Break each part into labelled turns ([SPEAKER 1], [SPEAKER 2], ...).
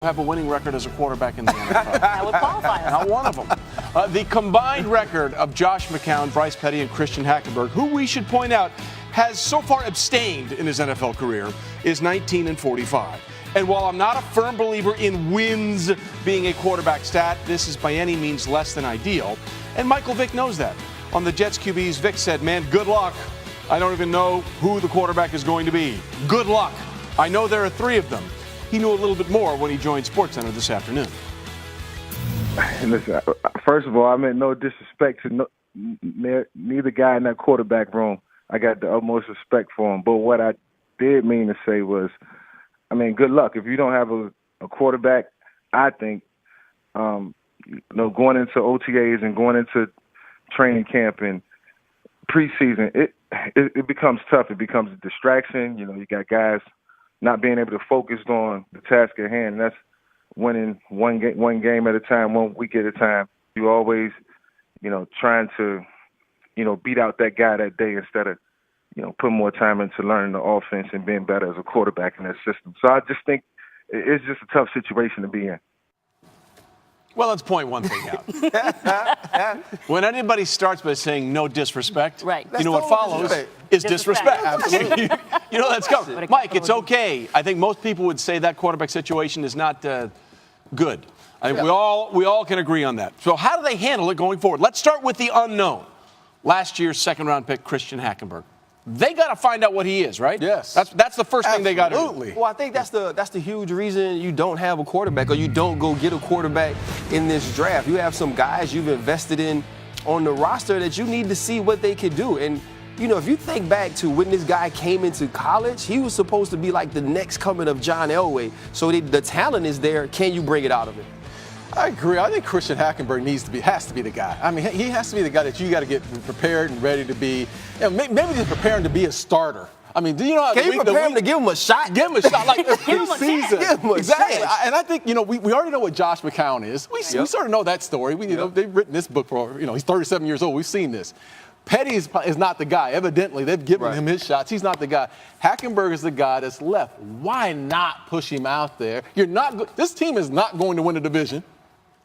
[SPEAKER 1] Have a winning record as a quarterback in the NFL.
[SPEAKER 2] That would qualify us.
[SPEAKER 1] Not one of them. The combined record of Josh McCown, Bryce Petty, and Christian Hackenberg, who we should point out has so far abstained in his NFL career, is 19-45. And while I'm not a firm believer in wins being a quarterback stat, this is by any means less than ideal. And Michael Vick knows that. On the Jets QBs, Vick said, "Man, good luck. I don't even know who the quarterback is going to be. Good luck. I know there are three of them." He knew a little bit more when he joined SportsCenter this afternoon.
[SPEAKER 3] Listen, first of all, I meant no disrespect to neither guy in that quarterback room. I got the utmost respect for him. But what I did mean to say was, I mean, good luck. If you don't have a quarterback, I think, going into OTAs and going into training camp and preseason, it becomes tough. It becomes a distraction. You got guys not being able to focus on the task at hand. And that's winning one game at a time, 1 week at a time. You always, trying to, beat out that guy that day instead of, putting more time into learning the offense and being better as a quarterback in that system. So I just think it's just a tough situation to be in.
[SPEAKER 1] Well, let's point one thing out. When anybody starts by saying no disrespect,
[SPEAKER 2] right.
[SPEAKER 1] What follows is disrespect.
[SPEAKER 2] Absolutely.
[SPEAKER 1] That's coming. Mike, it's okay. I think most people would say that quarterback situation is not good. I think we all can agree on that. So how do they handle it going forward? Let's start with the unknown. Last year's second-round pick, Christian Hackenberg. They got to find out what he is, right?
[SPEAKER 4] Yes.
[SPEAKER 1] That's the first thing they got to do.
[SPEAKER 4] Well, I think that's the huge reason you don't have a quarterback or you don't go get a quarterback in this draft. You have some guys you've invested in on the roster that you need to see what they can do. And, if you think back to when this guy came into college, he was supposed to be like the next coming of John Elway. So the talent is there. Can you bring it out of him?
[SPEAKER 5] I agree. I think Christian Hackenberg has to be the guy. I mean, he has to be the guy that you got to get prepared and ready to be. Maybe just prepare him to be a starter. I mean, do you know how
[SPEAKER 4] can you prepare him to give him a shot?
[SPEAKER 5] Give him a shot like
[SPEAKER 2] Give him a
[SPEAKER 5] preseason.
[SPEAKER 4] Give him a
[SPEAKER 5] exactly.
[SPEAKER 4] chance.
[SPEAKER 5] And I think we already know what Josh McCown is. We sort of know that story. They've written this book for he's 37 years old. We've seen this. Petty is not the guy. Evidently, they've given him his shots. He's not the guy. Hackenberg is the guy that's left. Why not push him out there? This team is not going to win a division.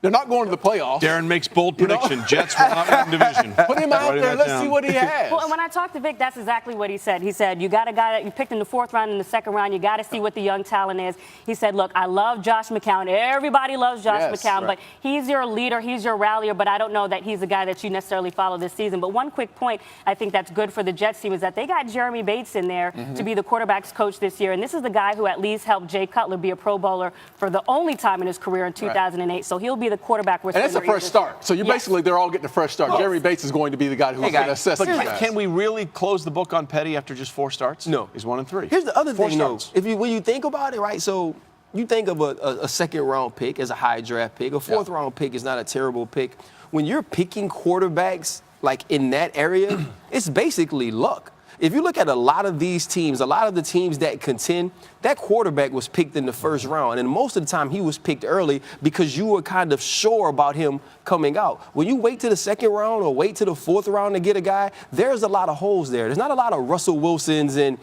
[SPEAKER 5] They're not going to the playoffs.
[SPEAKER 1] Darren makes bold prediction. Jets will not win division.
[SPEAKER 5] Put him out there. Let's see what he has.
[SPEAKER 2] Well, and when I talked to Vic, that's exactly what he said. He said, you got a guy that you picked in the fourth round and the second round. You got to see what the young talent is. He said, look, I love Josh McCown. Everybody loves Josh McCown, but he's your leader. He's your rallier, but I don't know that he's a guy that you necessarily follow this season. But one quick point I think that's good for the Jets team is that they got Jeremy Bates in there to be the quarterback's coach this year. And this is the guy who at least helped Jay Cutler be a Pro Bowler for the only time in his career in 2008. So he'll be the quarterback with
[SPEAKER 5] a fresh start. So they're all getting a fresh start. Yes. Jeremy Bates is going to be the guy who's going to assess these guys.
[SPEAKER 1] Can we really close the book on Petty after just 4 starts?
[SPEAKER 4] No.
[SPEAKER 1] He's 1-3.
[SPEAKER 4] Here's the other thing, though.
[SPEAKER 1] Starts.
[SPEAKER 4] When you think about it, right, so you think of a second-round pick as a high draft pick. A fourth-round pick is not a terrible pick. When you're picking quarterbacks, like in that area, it's basically luck. If you look at a lot of these teams, a lot of the teams that contend, that quarterback was picked in the first round. And most of the time he was picked early because you were kind of sure about him coming out. When you wait to the second round or wait to the fourth round to get a guy, there's a lot of holes there. There's not a lot of Russell Wilsons and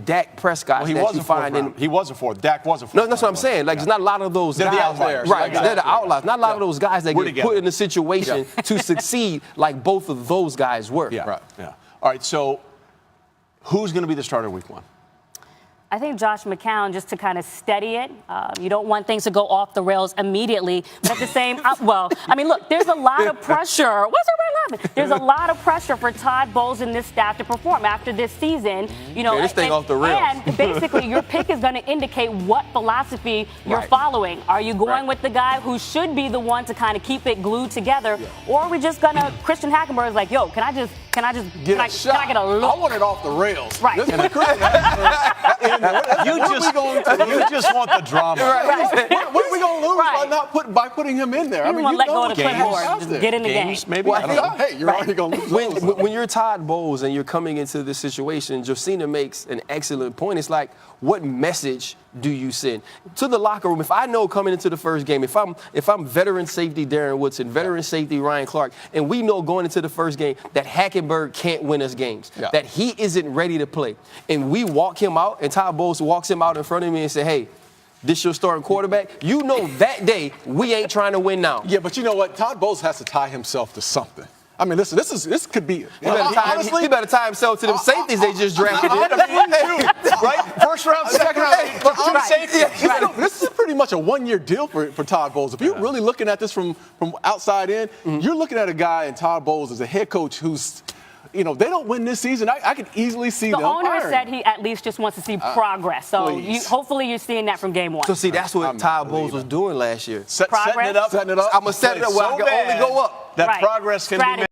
[SPEAKER 4] Dak Prescott that you find.
[SPEAKER 1] He was a fourth. Dak was a fourth.
[SPEAKER 4] No, that's what I'm saying. Like, there's not a lot of those guys.
[SPEAKER 5] They're the outliers.
[SPEAKER 4] Right, they're the outliers. Not a lot of those guys that get put in a situation to succeed like both of those guys were.
[SPEAKER 1] Yeah. Right. Yeah. All right, so who's going to be the starter week 1?
[SPEAKER 2] I think Josh McCown, just to kind of steady it. You don't want things to go off the rails immediately. But at the same, look, there's a lot of pressure. What's everybody laughing? There's a lot of pressure for Todd Bowles and this staff to perform after this season.
[SPEAKER 4] This thing off the rails.
[SPEAKER 2] And basically, your pick is going to indicate what philosophy you're following. Are you going with the guy who should be the one to kind of keep it glued together, or are we just gonna? Christian Hackenberg is like, yo, can I get a look?
[SPEAKER 5] I want it off the rails.
[SPEAKER 2] Right.
[SPEAKER 1] You just want the drama.
[SPEAKER 5] What are we going to lose by putting him in there?
[SPEAKER 2] You want to let go of the clipboard. Just get in the game.
[SPEAKER 1] Maybe.
[SPEAKER 5] You're already going to lose.
[SPEAKER 4] When you're Todd Bowles and you're coming into this situation, Josina makes an excellent point. It's like, what message do you send to the locker room? If I know coming into the first game, if I'm veteran safety Darren Woodson, veteran safety Ryan Clark, and we know going into the first game that Hackenberg can't win us games, that he isn't ready to play, and we walk him out, and Todd Bowles walks him out in front of me and say, hey, this your starting quarterback, you know that day we ain't trying to win now.
[SPEAKER 5] Yeah, but you know what? Todd Bowles has to tie himself to something. I mean, listen, this could be.
[SPEAKER 4] He better tie himself to them safeties they just drafted.
[SPEAKER 1] Right? First round, second round, two safeties.
[SPEAKER 5] This is pretty much a one-year deal for Todd Bowles. If you're really looking at this from outside in, you're looking at a guy in Todd Bowles as a head coach who's, they don't win this season. I could easily see
[SPEAKER 2] the
[SPEAKER 5] them.
[SPEAKER 2] The owner
[SPEAKER 5] firing.
[SPEAKER 2] said he at least just wants to see progress. So hopefully you're seeing that from game one.
[SPEAKER 4] So see, that's what Todd Bowles was doing last year.
[SPEAKER 1] Setting it up.
[SPEAKER 5] Setting it up.
[SPEAKER 4] I'm gonna set it up where I can only go up.
[SPEAKER 1] That progress can be made.